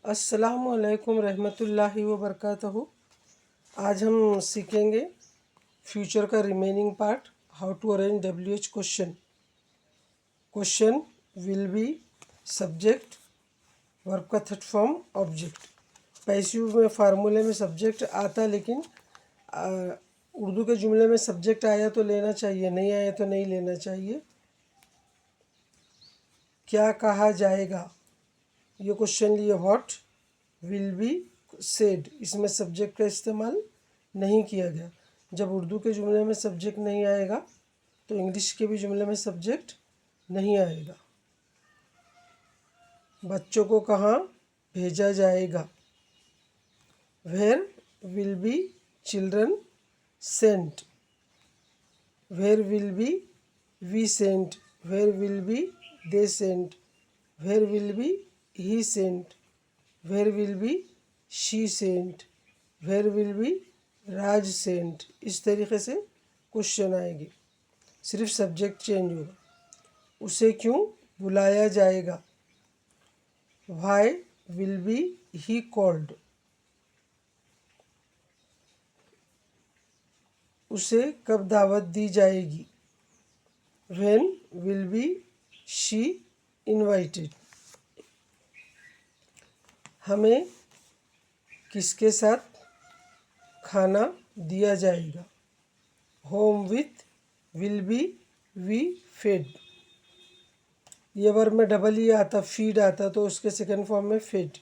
अस्सलामुअलैकुम रहमतुल्लाहि व बरकातहू। आज हम सीखेंगे फ्यूचर का remaining part, how to arrange WH question. Question will be subject, verb का थर्ड फॉर्म ऑब्जेक्ट। पैसिव में फार्मूले में सब्जेक्ट आता, लेकिन उर्दू के जुमले में सब्जेक्ट आया तो लेना चाहिए, नहीं आया तो नहीं लेना चाहिए। क्या कहा जाएगा, ये क्वेश्चन लिए व्हाट विल बी सेड, इसमें सब्जेक्ट का इस्तेमाल नहीं किया गया। जब उर्दू के जुमले में सब्जेक्ट नहीं आएगा तो इंग्लिश के भी जुमले में सब्जेक्ट नहीं आएगा। बच्चों को कहाँ भेजा जाएगा, where will be children sent, where will be we sent, where will be they sent, where will be he sent, where will be she sent, where will be Raj sent. इस तरीके से क्वेश्चन आएंगे, सिर्फ सब्जेक्ट चेंज होगा। उसे क्यों बुलाया जाएगा, why will be he called, उसे कब दावत दी जाएगी, when will be she invited। हमें किसके साथ खाना दिया जाएगा, whom with will be we fed. ये वर्ब में डबल ही आता, फीड आता, तो उसके सेकंड फॉर्म में फेड,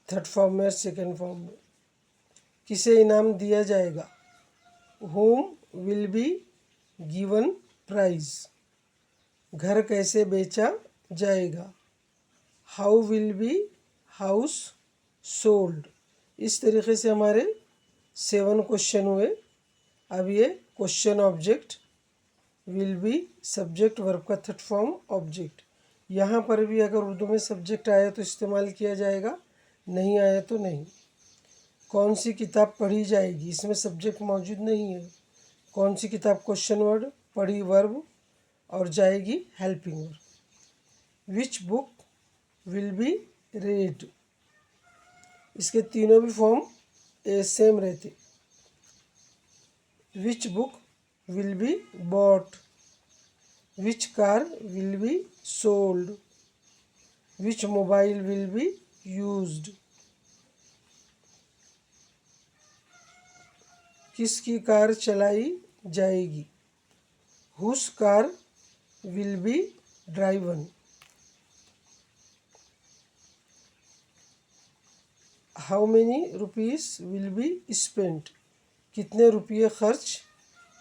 थर्ड फॉर्म में, सेकंड फॉर्म में। किसे इनाम दिया जाएगा, whom will be given prize. घर कैसे बेचा जाएगा, how will be house sold. इस तरीके से हमारे 7 क्वेश्चन हुए। अब ये question object, will be subject, verb का थर्ड फॉर्म ऑब्जेक्ट। यहाँ पर भी अगर उर्दू में सब्जेक्ट आया तो इस्तेमाल किया जाएगा, नहीं आया तो नहीं। कौन सी किताब पढ़ी जाएगी, इसमें सब्जेक्ट मौजूद नहीं है। कौन सी किताब क्वेश्चन वर्ड, पढ़ी वर्ब, और जाएगी helping verb. Which book will be read, इसके तीनों भी फॉर्म सेम रहते। Which book will be bought, which car will be sold, which mobile will be used. किसकी कार चलाई जाएगी, whose car will be driven. How many rupees will be spent, कितने रुपये खर्च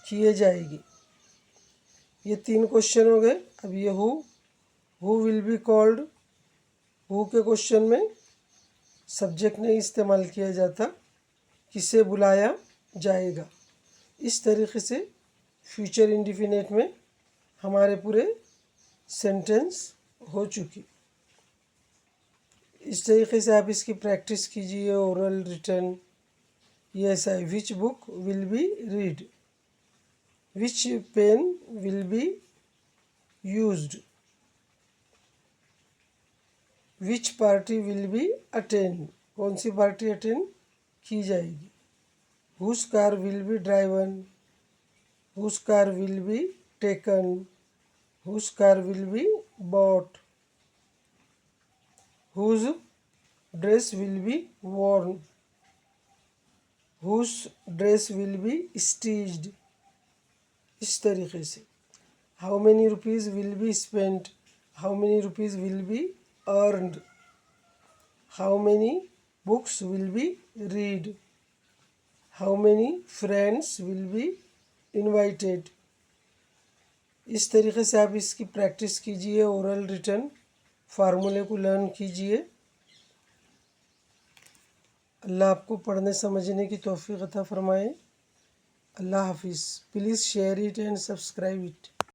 किए जाएगी। ये 3 क्वेश्चन हो गए। अब ये who will be called, who के क्वेश्चन में सब्जेक्ट नहीं इस्तेमाल किया जाता, किसे बुलाया जाएगा। इस तरीके से फ्यूचर इंडिफिनिट में हमारे पूरे सेंटेंस हो चुकी। इस तरीके से आप इसकी प्रैक्टिस कीजिए, ओरल रिटर्न। ये ऐसा है, which book will be read, which pen will be used, which party will be attend, कौन सी पार्टी अटेंड की जाएगी। Whose car will be driven, whose car will be taken, whose car will be bought, whose dress will be worn, whose dress will be stitched। इस तरीके से how many rupees will be spent, how many rupees will be earned, how many books will be read, how many friends will be invited। इस तरीके से आप इसकी practice कीजिए, oral return फार्मूले को लर्न कीजिए। अल्लाह आपको पढ़ने समझने की तौफीक अता फरमाए। अल्लाह हाफिज़। Please share it and subscribe it.